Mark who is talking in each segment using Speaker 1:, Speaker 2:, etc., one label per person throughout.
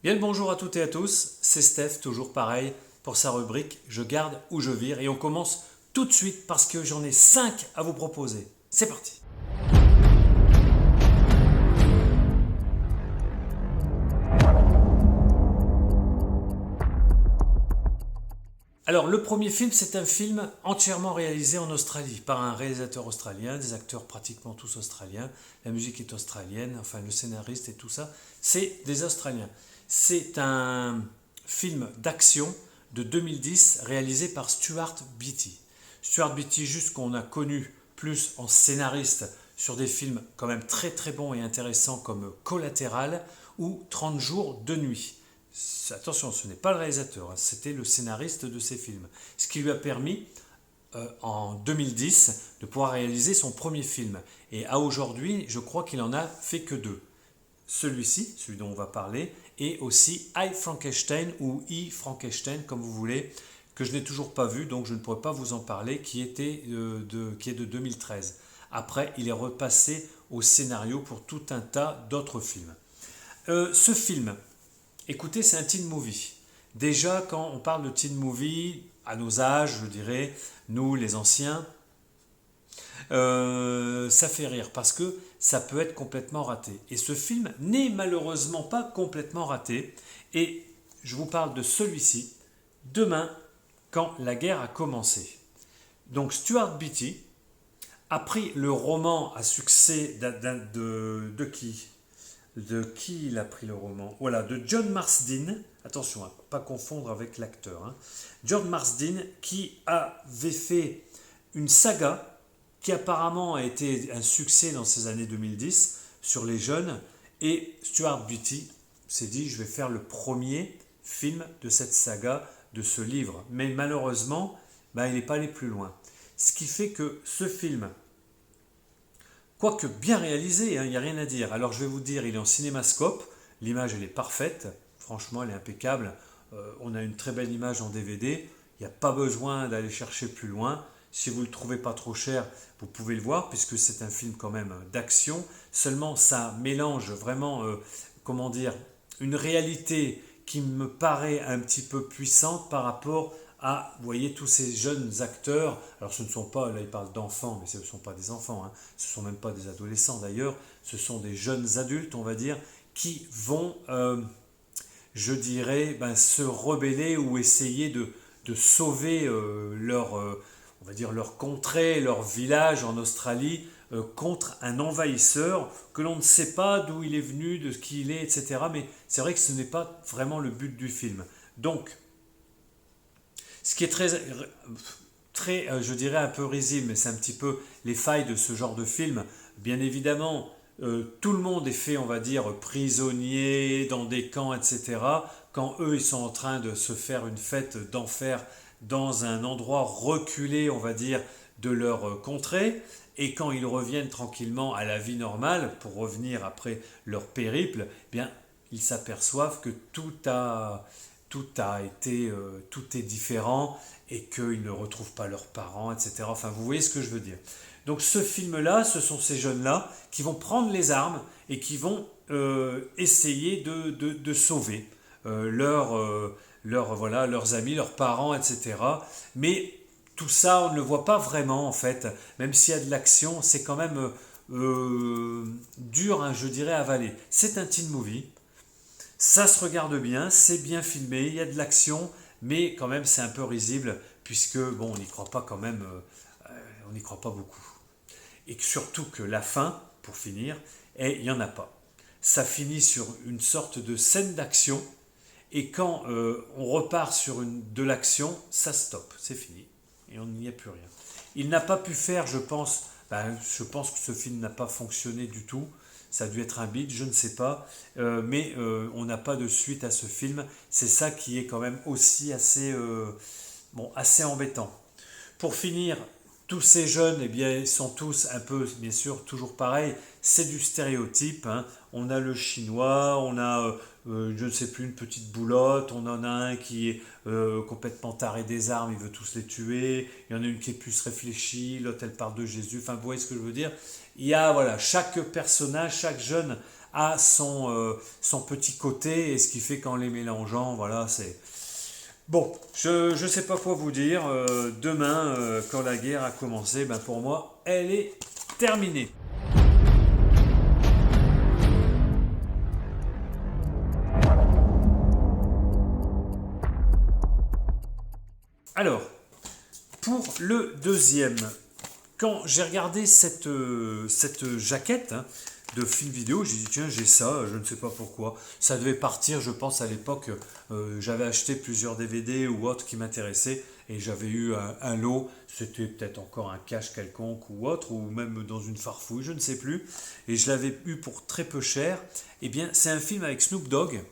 Speaker 1: Bien le bonjour à toutes et à tous, c'est Steph, toujours pareil, pour sa rubrique Je garde ou je vire. Et on commence tout de suite parce que j'en ai 5 à vous proposer. C'est parti. Alors le premier film, c'est un film entièrement réalisé en Australie par un réalisateur australien, des acteurs pratiquement tous australiens, la musique est australienne, enfin le scénariste et tout ça, c'est des Australiens. C'est un film d'action de 2010 réalisé par Stuart Beattie. Stuart Beattie, juste qu'on a connu plus en scénariste sur des films quand même très très bons et intéressants comme Collatéral ou 30 jours de nuit. Attention, ce n'est pas le réalisateur, c'était le scénariste de ces films. Ce qui lui a permis, en 2010, de pouvoir réaliser son premier film. Et à aujourd'hui, je crois qu'il en a fait que deux. Celui-ci, celui dont on va parler, et aussi I Frankenstein ou I Frankenstein, comme vous voulez, que je n'ai toujours pas vu, donc je ne pourrais pas vous en parler, qui est de 2013. Après, il est repassé au scénario pour tout un tas d'autres films. Ce film, écoutez, c'est un teen movie. Déjà, quand on parle de teen movie, à nos âges, je dirais, nous les anciens, ça fait rire parce que ça peut être complètement raté. Et ce film n'est malheureusement pas complètement raté. Et je vous parle de celui-ci, Demain, quand la guerre a commencé. Donc Stuart Beattie a pris le roman à succès de qui? De qui il a pris le roman? Voilà, de John Marsden. Attention, hein, pas confondre avec l'acteur. Hein. John Marsden qui avait fait une saga qui apparemment a été un succès dans ces années 2010 sur les jeunes. Et Stuart Beattie s'est dit, je vais faire le premier film de cette saga, de ce livre. Mais malheureusement, il n'est pas allé plus loin. Ce qui fait que ce film, quoique bien réalisé, il n'y a rien à dire. Alors je vais vous dire, il est en cinémascope, l'image elle est parfaite, franchement elle est impeccable. On a une très belle image en DVD, il n'y a pas besoin d'aller chercher plus loin. Si vous ne le trouvez pas trop cher, vous pouvez le voir, puisque c'est un film quand même d'action. Seulement ça mélange vraiment, comment dire, une réalité qui me paraît un petit peu puissante par rapport à, vous voyez, tous ces jeunes acteurs. Alors ce ne sont pas, là il parle d'enfants, mais ce ne sont pas des enfants, hein. Ce ne sont même pas des adolescents d'ailleurs, ce sont des jeunes adultes, on va dire, qui vont, je dirais, se rebeller ou essayer de sauver leur, on va dire, leur contrée, leur village en Australie contre un envahisseur que l'on ne sait pas d'où il est venu, de ce qu'il est, etc. Mais c'est vrai que ce n'est pas vraiment le but du film. Donc, ce qui est très, je dirais un peu risible, mais c'est un petit peu les failles de ce genre de film. Bien évidemment, tout le monde est fait, on va dire, prisonnier dans des camps, etc. Quand eux, ils sont en train de se faire une fête d'enfer dans un endroit reculé, on va dire, de leur contrée. Et quand ils reviennent tranquillement à la vie normale, pour revenir après leur périple, eh bien, ils s'aperçoivent que tout a été, tout est différent et qu'ils ne retrouvent pas leurs parents, etc. Enfin, vous voyez ce que je veux dire. Donc ce film-là, ce sont ces jeunes-là qui vont prendre les armes et qui vont essayer de sauver voilà, leurs amis, leurs parents, etc. Mais tout ça, on ne le voit pas vraiment en fait. Même s'il y a de l'action, c'est quand même dur, hein, je dirais, à avaler. C'est un teen movie. Ça se regarde bien, c'est bien filmé, il y a de l'action, mais quand même c'est un peu risible, puisque bon, on n'y croit pas quand même, on n'y croit pas beaucoup. Et surtout que la fin, pour finir, il n'y en a pas. Ça finit sur une sorte de scène d'action, et quand on repart sur de l'action, ça stoppe, c'est fini, et on n'y a plus rien. Il n'a pas pu faire, je pense que ce film n'a pas fonctionné du tout. Ça a dû être un bide, je ne sais pas. Mais on n'a pas de suite à ce film. C'est ça qui est quand même aussi assez embêtant. Pour finir, tous ces jeunes, eh bien, ils sont tous un peu, bien sûr, toujours pareil. C'est du stéréotype. Hein. On a le chinois, on a, je ne sais plus, une petite boulotte. On en a un qui est complètement taré des armes, il veut tous les tuer. Il y en a une qui est plus réfléchie, l'autre elle parle de Jésus. Enfin, vous voyez ce que je veux dire. Il y a, voilà, chaque personnage, chaque jeune a son petit côté, et ce qui fait qu'en les mélangeant, voilà, c'est... Bon, je ne sais pas quoi vous dire. Demain, quand la guerre a commencé, ben pour moi, elle est terminée. Alors, pour le deuxième, quand j'ai regardé cette jaquette de film vidéo, j'ai dit tiens, j'ai ça, je ne sais pas pourquoi. Ça devait partir, je pense à l'époque, j'avais acheté plusieurs DVD ou autres qui m'intéressaient et j'avais eu un lot, c'était peut-être encore un cache quelconque ou autre, ou même dans une farfouille, je ne sais plus, et je l'avais eu pour très peu cher. Eh bien, c'est un film avec Snoop Dogg,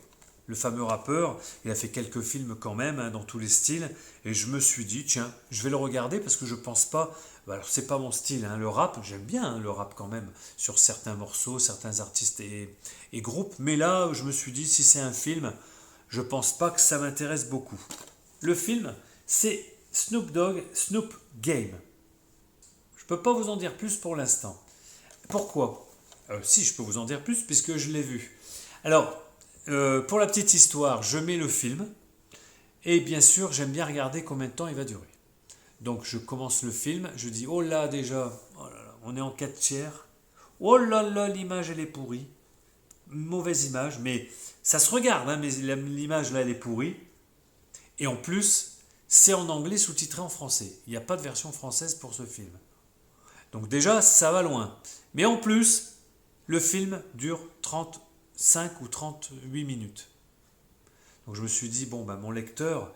Speaker 1: le fameux rappeur. Il a fait quelques films quand même, dans tous les styles, et je me suis dit tiens, je vais le regarder parce que je pense pas, alors c'est pas mon style, le rap, j'aime bien le rap quand même sur certains morceaux, certains artistes et groupes, mais là je me suis dit si c'est un film, je pense pas que ça m'intéresse beaucoup. Le film, c'est Snoop Dogg, Snoop Game. Je peux pas vous en dire plus pour l'instant. Pourquoi? Si, je peux vous en dire plus puisque je l'ai vu. Alors, pour la petite histoire, je mets le film et bien sûr, j'aime bien regarder combien de temps il va durer. Donc, je commence le film, je dis oh là déjà, oh là là, on est en 4 tiers. Oh là là, l'image elle est pourrie. Mauvaise image, mais ça se regarde, mais l'image là elle est pourrie. Et en plus, c'est en anglais sous-titré en français. Il n'y a pas de version française pour ce film. Donc déjà, ça va loin. Mais en plus, le film dure 35 ou 38 minutes. Donc je me suis dit, bon, mon lecteur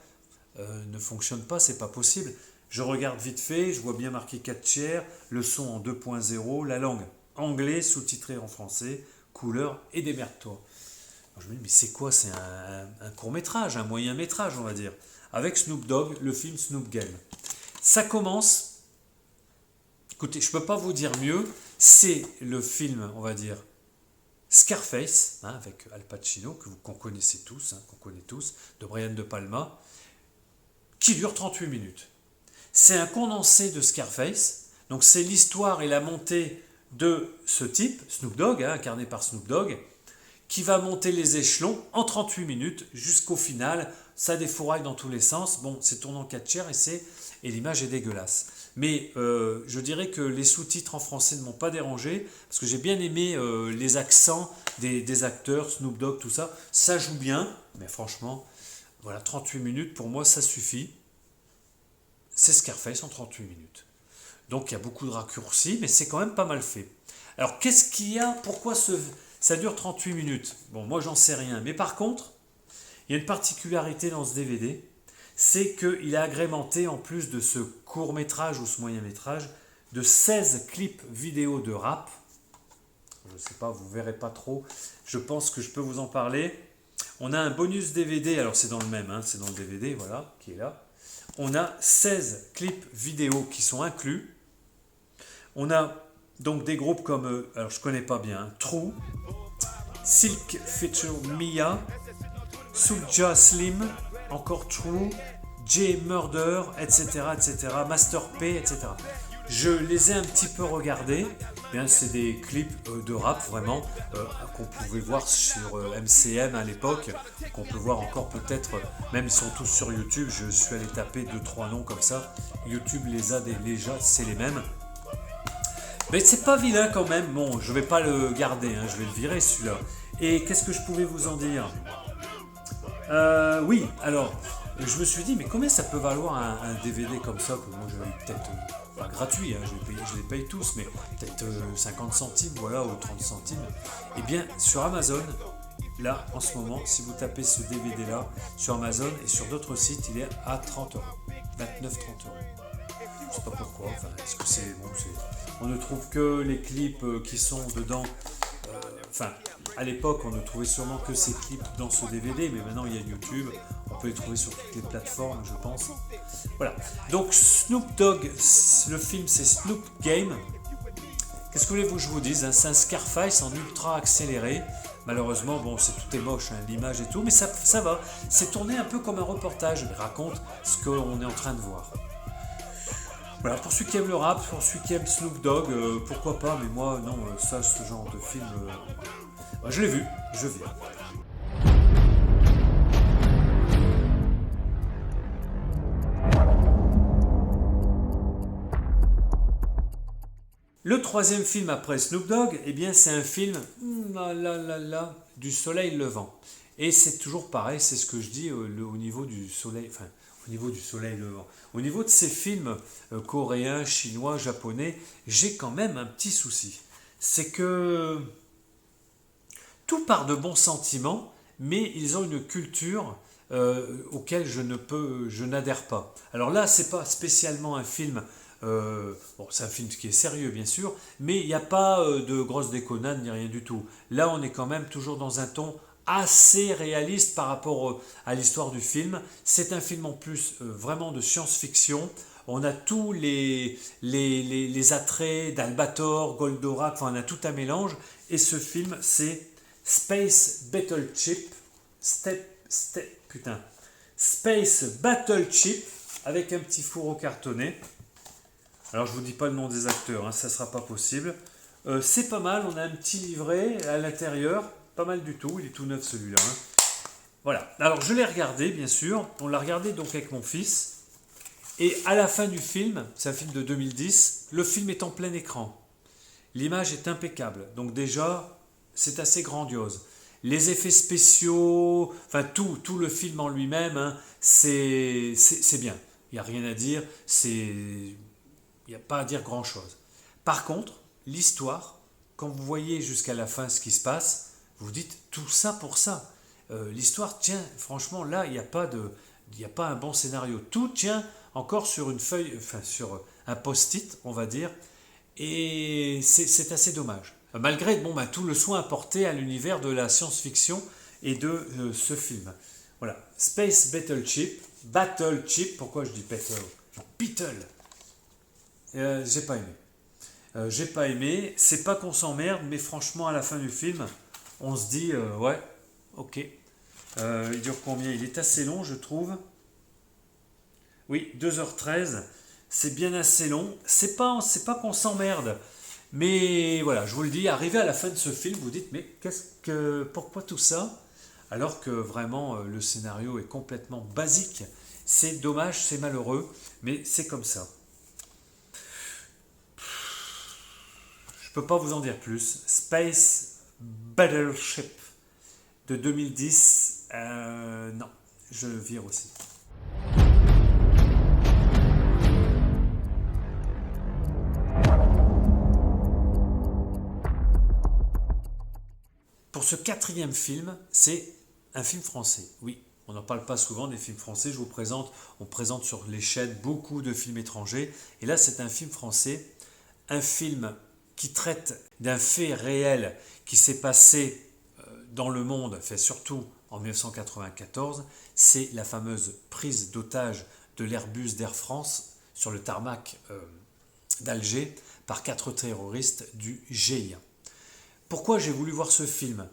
Speaker 1: ne fonctionne pas, c'est pas possible. Je regarde vite fait, je vois bien marqué 4 tiers, le son en 2.0, la langue anglais sous-titré en français, couleur et démerde-toi. Je me dis, mais c'est quoi? C'est un court-métrage, un moyen-métrage, on va dire, avec Snoop Dogg, le film Snoop Game. Ça commence, écoutez, je ne peux pas vous dire mieux, c'est le film, on va dire, Scarface, avec Al Pacino, qu'on connaissait tous, qu'on connaît tous, de Brian De Palma, qui dure 38 minutes. C'est un condensé de Scarface, donc c'est l'histoire et la montée de ce type, Snoop Dogg, incarné par Snoop Dogg, qui va monter les échelons en 38 minutes jusqu'au final. Ça défouraille dans tous les sens. Bon, c'est tourné en 4 tiers et l'image est dégueulasse. Mais je dirais que les sous-titres en français ne m'ont pas dérangé parce que j'ai bien aimé les accents des acteurs, Snoop Dogg, tout ça. Ça joue bien, mais franchement, voilà, 38 minutes, pour moi, ça suffit. C'est Scarface en 38 minutes. Donc il y a beaucoup de raccourcis, mais c'est quand même pas mal fait. Alors qu'est-ce qu'il y a? Pourquoi ça dure 38 minutes? Bon, moi j'en sais rien. Mais par contre, il y a une particularité dans ce DVD, c'est qu'il est agrémenté, en plus de ce court-métrage ou ce moyen-métrage, de 16 clips vidéo de rap. Je ne sais pas, vous ne verrez pas trop. Je pense que je peux vous en parler. On a un bonus DVD, alors c'est dans le même, c'est dans le DVD, voilà, qui est là. On a 16 clips vidéo qui sont inclus. On a donc des groupes comme, alors je ne connais pas bien, True, Silk feature Mia, Soulja Slim, encore True, J Murder, etc., etc., Master P, etc. Je les ai un petit peu regardés. Bien, c'est des clips de rap vraiment qu'on pouvait voir sur MCM à l'époque, qu'on peut voir encore peut-être, même ils sont tous sur YouTube. Je suis allé taper 2-3 noms comme ça. YouTube les a déjà, c'est les mêmes. Mais c'est pas vilain quand même. Bon, je vais pas le garder, je vais le virer celui-là. Et qu'est-ce que je pouvais vous en dire? Oui, alors, je me suis dit, mais combien ça peut valoir un DVD comme ça, que moi j'avais peut-être, pas gratuit, je les paye tous, mais peut-être 50 centimes, voilà, ou 30 centimes. Eh bien, sur Amazon, là, en ce moment, si vous tapez ce DVD-là, sur Amazon et sur d'autres sites, il est à 30 euros, 29-30 euros. Je sais pas pourquoi, est-ce que c'est bon, on ne trouve que les clips qui sont dedans, à l'époque, on ne trouvait sûrement que ces clips dans ce DVD, mais maintenant il y a YouTube, on peut les trouver sur toutes les plateformes, je pense. Voilà. Donc Snoop Dogg, le film c'est Snoop Game. Qu'est-ce que voulez-vous que je vous dise? C'est un Scarface en ultra accéléré. Malheureusement, bon, tout est moche, l'image et tout, mais ça va. C'est tourné un peu comme un reportage. Il raconte ce qu'on est en train de voir. Voilà, pour ceux qui aiment le rap, pour ceux qui aiment Snoop Dogg, pourquoi pas, mais moi, non, ce genre de film... Je l'ai vu, je viens. Le troisième film après Snoop Dogg, eh bien c'est un film du soleil levant. Et c'est toujours pareil, c'est ce que je dis au niveau du soleil, enfin au niveau du soleil levant. Au niveau de ces films coréens, chinois, japonais, j'ai quand même un petit souci. C'est que tout part de bons sentiments, mais ils ont une culture auquel je n'adhère pas. Alors là, c'est pas spécialement un film. Bon, c'est un film qui est sérieux, bien sûr, mais il n'y a pas de grosses déconnades ni rien du tout. Là, on est quand même toujours dans un ton assez réaliste par rapport à l'histoire du film. C'est un film en plus vraiment de science-fiction. On a tous les attraits d'Albator, Goldorak, enfin on a tout un mélange. Et ce film, c'est Space Battleship. Space Battleship avec un petit fourreau cartonné. Alors je vous dis pas le nom des acteurs, hein, ça sera pas possible. C'est pas mal, on a un petit livret à l'intérieur, pas mal du tout, il est tout neuf celui-là. Hein. Voilà, alors je l'ai regardé bien sûr, on l'a regardé donc avec mon fils. Et à la fin du film, c'est un film de 2010, le film est en plein écran. L'image est impeccable, donc déjà c'est assez grandiose. Les effets spéciaux, enfin tout le film en lui-même, hein, c'est bien. Il n'y a rien à dire, il n'y a pas à dire grand-chose. Par contre, l'histoire, quand vous voyez jusqu'à la fin ce qui se passe, vous dites tout ça pour ça. L'histoire tient, franchement, là, il n'y a pas un bon scénario. Tout tient encore sur une feuille, enfin sur un post-it, on va dire, et c'est assez dommage. Malgré tout le soin apporté à l'univers de la science-fiction et de ce film. Voilà, Space Battleship, pourquoi je dis Beetle. J'ai pas aimé, c'est pas qu'on s'emmerde, mais franchement à la fin du film, on se dit ouais, ok. Il dure combien? Il est assez long, je trouve. Oui, 2h13, c'est bien assez long. C'est pas qu'on s'emmerde, mais voilà, je vous le dis, arrivé à la fin de ce film, vous dites mais pourquoi tout ça? Alors que vraiment le scénario est complètement basique. C'est dommage, c'est malheureux, mais c'est comme ça. Je peux pas vous en dire plus. Space Battleship de 2010, non, je vire aussi. Pour ce quatrième film, c'est un film français. Oui, on n'en parle pas souvent des films français. On présente sur les chaînes beaucoup de films étrangers. Et là, c'est un film français, un film qui traite d'un fait réel qui s'est passé dans le monde, fait surtout en 1994, c'est la fameuse prise d'otage de l'Airbus d'Air France sur le tarmac d'Alger par 4 terroristes du GIA. Pourquoi j'ai voulu voir ce film?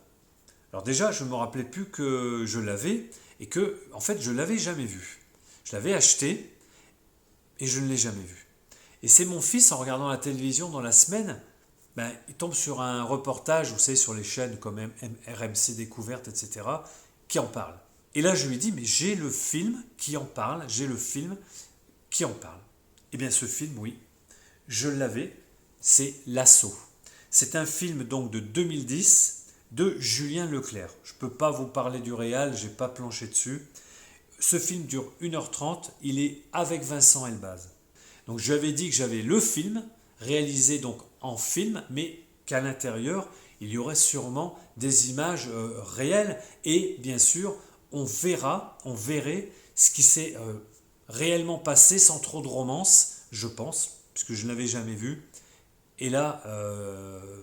Speaker 1: Alors déjà, je ne me rappelais plus que je l'avais et que, en fait, je ne l'avais jamais vu. Je l'avais acheté et je ne l'ai jamais vu. Et c'est mon fils, en regardant la télévision dans la semaine, il tombe sur un reportage, vous savez, sur les chaînes comme RMC Découverte, etc., qui en parle. Et là, je lui dis, mais j'ai le film qui en parle, Eh bien, ce film, oui, je l'avais, c'est L'Assaut. C'est un film donc de 2010 de Julien Leclerc. Je ne peux pas vous parler du réal, je n'ai pas planché dessus. Ce film dure 1h30, il est avec Vincent Elbaz. Donc je lui avais dit que j'avais le film, réalisé donc en film, mais qu'à l'intérieur, il y aurait sûrement des images réelles et bien sûr, on verrait ce qui s'est réellement passé sans trop de romance, je pense, puisque je ne l'avais jamais vu. Et là,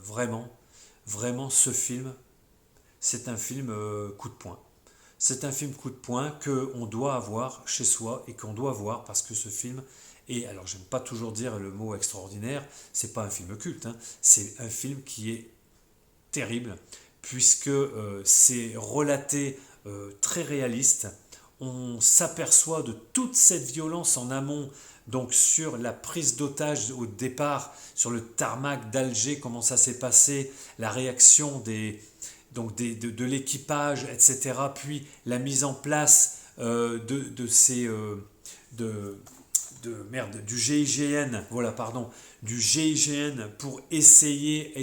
Speaker 1: vraiment, ce film, c'est un film coup de poing. C'est un film coup de poing qu'on doit avoir chez soi et qu'on doit voir parce que ce film est, alors j'aime pas toujours dire le mot extraordinaire, c'est pas un film culte, hein, c'est un film qui est terrible puisque c'est relaté très réaliste. On s'aperçoit de toute cette violence en amont, donc sur la prise d'otage au départ, sur le tarmac d'Alger, comment ça s'est passé, la réaction donc de l'équipage, etc., puis la mise en place de ces... du GIGN, voilà, pardon, du GIGN pour essayer.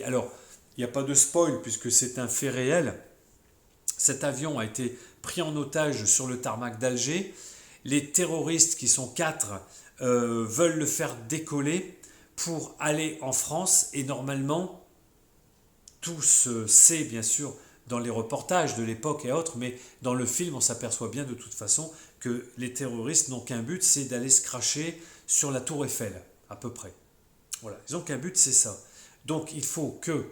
Speaker 1: Alors, il n'y a pas de spoil puisque c'est un fait réel. Cet avion a été pris en otage sur le tarmac d'Alger. Les terroristes, qui sont 4, veulent le faire décoller pour aller en France. Et normalement, tout se sait bien sûr dans les reportages de l'époque et autres, mais dans le film, on s'aperçoit bien de toute façon que les terroristes n'ont qu'un but, c'est d'aller se cracher sur la tour Eiffel, à peu près. Voilà, ils n'ont qu'un but, c'est ça. Donc il faut que,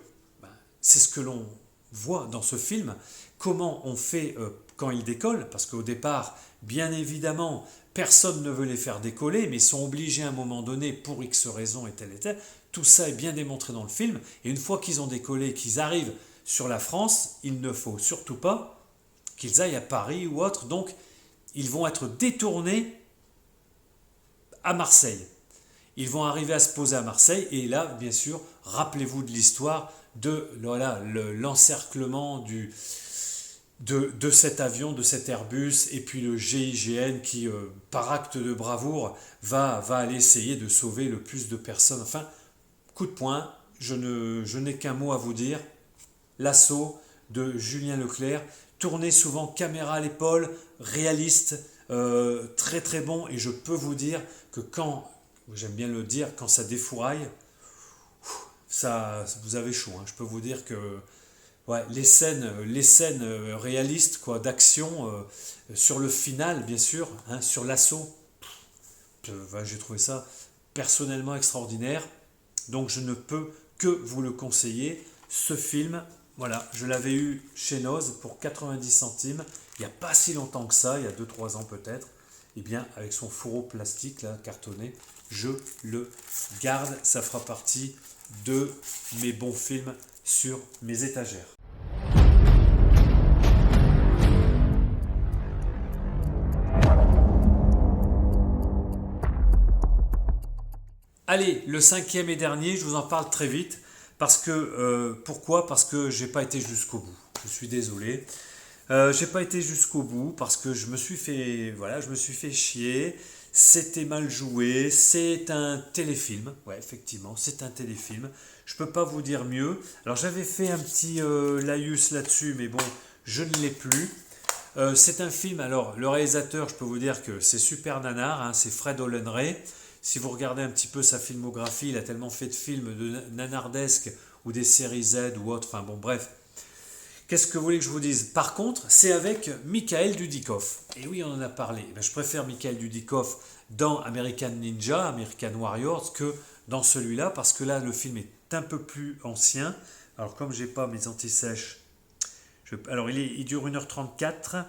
Speaker 1: c'est ce que l'on voit dans ce film, comment on fait quand ils décollent, parce qu'au départ, bien évidemment, personne ne veut les faire décoller, mais ils sont obligés à un moment donné, pour X raisons et telle et telle. Tout ça est bien démontré dans le film, et une fois qu'ils ont décollé, qu'ils arrivent sur la France, il ne faut surtout pas qu'ils aillent à Paris ou autre, donc ils vont être détournés à Marseille. Ils vont arriver à se poser à Marseille, et là, bien sûr, rappelez-vous de l'histoire de voilà, l'encerclement de cet avion, de cet Airbus, et puis le GIGN qui, par acte de bravoure, va aller essayer de sauver le plus de personnes. Enfin, coup de poing, je n'ai qu'un mot à vous dire. L'assaut de Julien Leclerc, tourné souvent caméra à l'épaule, réaliste, très très bon, et je peux vous dire que quand, j'aime bien le dire, quand ça défouraille, ça, vous avez chaud, hein. Je peux vous dire que ouais, les scènes réalistes quoi, d'action sur le final, bien sûr, hein, sur l'assaut, j'ai trouvé ça personnellement extraordinaire. Donc je ne peux que vous le conseiller. Ce film, voilà, je l'avais eu chez Noz pour 90 centimes, il n'y a pas si longtemps que ça, il y a 2-3 ans peut-être. Et bien, avec son fourreau plastique, là, cartonné, je le garde. Ça fera partie de mes bons films sur mes étagères. Allez, le 5e et dernier, je vous en parle très vite. Parce que, pourquoi? Parce que j'ai pas été jusqu'au bout. Je suis désolé. J'ai pas été jusqu'au bout parce que je me suis fait chier. C'était mal joué. C'est un téléfilm. Ouais, effectivement, c'est un téléfilm. Je peux pas vous dire mieux. Alors j'avais fait un petit laïus là-dessus, mais bon, je ne l'ai plus. C'est un film. Alors le réalisateur, je peux vous dire que c'est super nanar. Hein, c'est Fred Olen-Ray. Si vous regardez un petit peu sa filmographie, il a tellement fait de films de nanardesques ou des séries Z ou autres, enfin bon bref. Qu'est-ce que vous voulez que je vous dise? Par contre, c'est avec Mikhail Dudikoff. Et oui, on en a parlé. Je préfère Mikhail Dudikoff dans American Ninja, American Warriors, que dans celui-là, parce que là, le film est un peu plus ancien. Alors comme j'ai pas mes anti-sèches, alors il dure 1h34,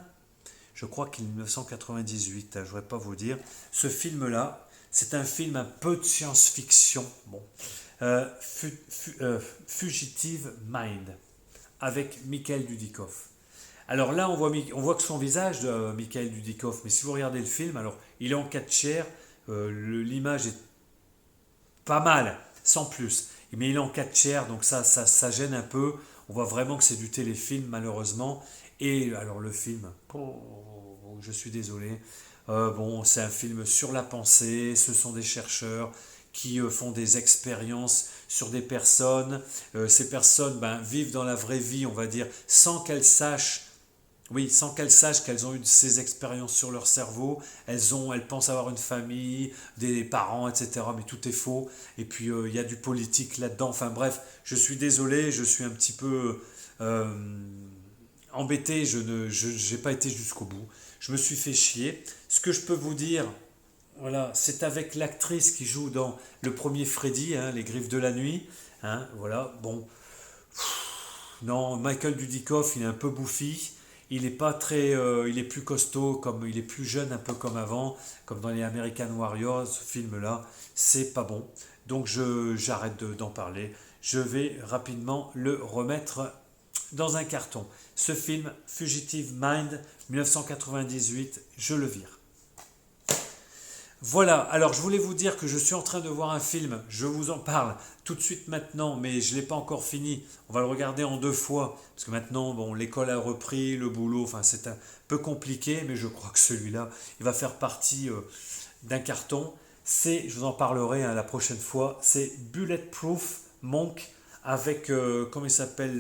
Speaker 1: je crois qu'il est 1998, je ne voudrais pas vous dire. Ce film-là, c'est un film un peu de science-fiction, bon. Fugitive Mind, avec Mikhail Dudikoff. Alors là, on voit que son visage de Mikhail Dudikoff, mais si vous regardez le film, alors il est en 4 tiers, l'image est pas mal, sans plus, mais il est en 4 tiers, donc ça gêne un peu. On voit vraiment que c'est du téléfilm, malheureusement. Et alors le film, je suis désolé. Bon, c'est un film sur la pensée, ce sont des chercheurs qui font des expériences sur des personnes. Ces personnes vivent dans la vraie vie, on va dire, sans qu'elles sachent qu'elles ont eu ces expériences sur leur cerveau. Elles pensent avoir une famille, des parents, etc. Mais tout est faux. Et puis, il y a du politique là-dedans. Enfin bref, je suis désolé, je suis un petit peu embêté. Je n'ai pas été jusqu'au bout. Je me suis fait chier. Ce que je peux vous dire, voilà, c'est avec l'actrice qui joue dans le premier Freddy, hein, Les Griffes de la Nuit. Hein, voilà, bon. Non, Michael Dudikoff, il est un peu bouffi. Il est pas très, il est plus costaud, il est plus jeune un peu comme avant, comme dans les American Warriors. Ce film-là, c'est pas bon. Donc j'arrête d'en parler. Je vais rapidement le remettre dans un carton. Ce film, Fugitive Mind, 1998, je le vire. Voilà, alors je voulais vous dire que je suis en train de voir un film, je vous en parle tout de suite maintenant, mais je ne l'ai pas encore fini. On va le regarder en 2 fois, parce que maintenant, bon, l'école a repris, le boulot, enfin c'est un peu compliqué, mais je crois que celui-là, il va faire partie d'un carton. Je vous en parlerai la prochaine fois, c'est Bulletproof Monk avec, comment il s'appelle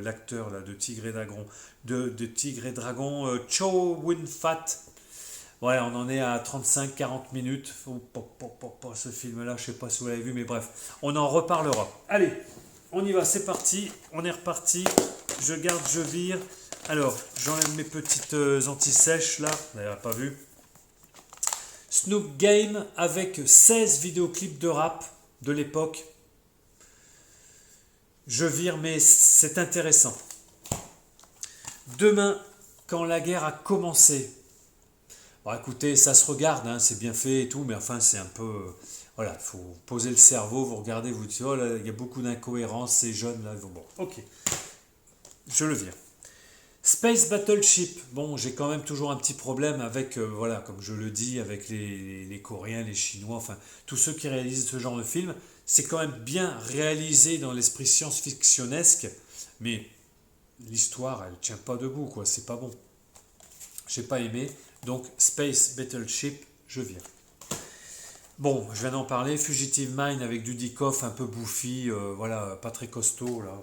Speaker 1: l'acteur là, de Tigre et Dragon, de Tigre et Dragon, Chow Win-Fat. Ouais, on en est à 35-40 minutes. Ce film-là, je ne sais pas si vous l'avez vu, mais bref, on en reparlera. Allez, on y va, c'est parti. On est reparti. Je garde, je vire. Alors, j'enlève mes petites anti-sèches là. Vous n'avez pas vu. Snoop Game avec 16 vidéoclips de rap de l'époque. Je vire, mais c'est intéressant. Demain, quand la guerre a commencé. Bon, écoutez, ça se regarde, hein, c'est bien fait et tout, mais enfin, c'est un peu... voilà, il faut poser le cerveau, vous regardez, vous dites, oh là, il y a beaucoup d'incohérences, ces jeunes là. Bon, ok, je le vire. Space Battleship, bon, j'ai quand même toujours un petit problème avec, voilà, comme je le dis, avec les Coréens, les Chinois, enfin, tous ceux qui réalisent ce genre de film. C'est quand même bien réalisé dans l'esprit science-fictionnesque, mais l'histoire, elle tient pas debout, quoi, c'est pas bon. J'ai pas aimé. Donc, Space Battleship, je viens. Bon, je viens d'en parler. Fugitive Mind avec Dudikoff, un peu bouffi, voilà, pas très costaud, là.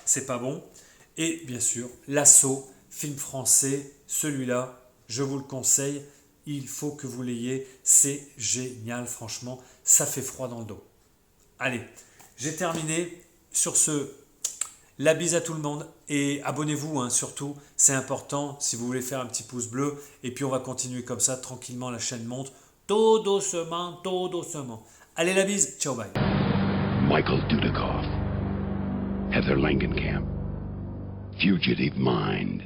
Speaker 1: C'est pas bon. Et bien sûr, L'Assaut, film français. Celui-là, je vous le conseille. Il faut que vous l'ayez. C'est génial, franchement. Ça fait froid dans le dos. Allez, j'ai terminé. Sur ce, la bise à tout le monde et abonnez-vous hein, surtout, c'est important si vous voulez faire un petit pouce bleu et puis on va continuer comme ça tranquillement, la chaîne monte tout doucement, tout doucement. Allez la bise, ciao bye.
Speaker 2: Michael Dudikoff, Heather Langenkamp, Fugitive Mind.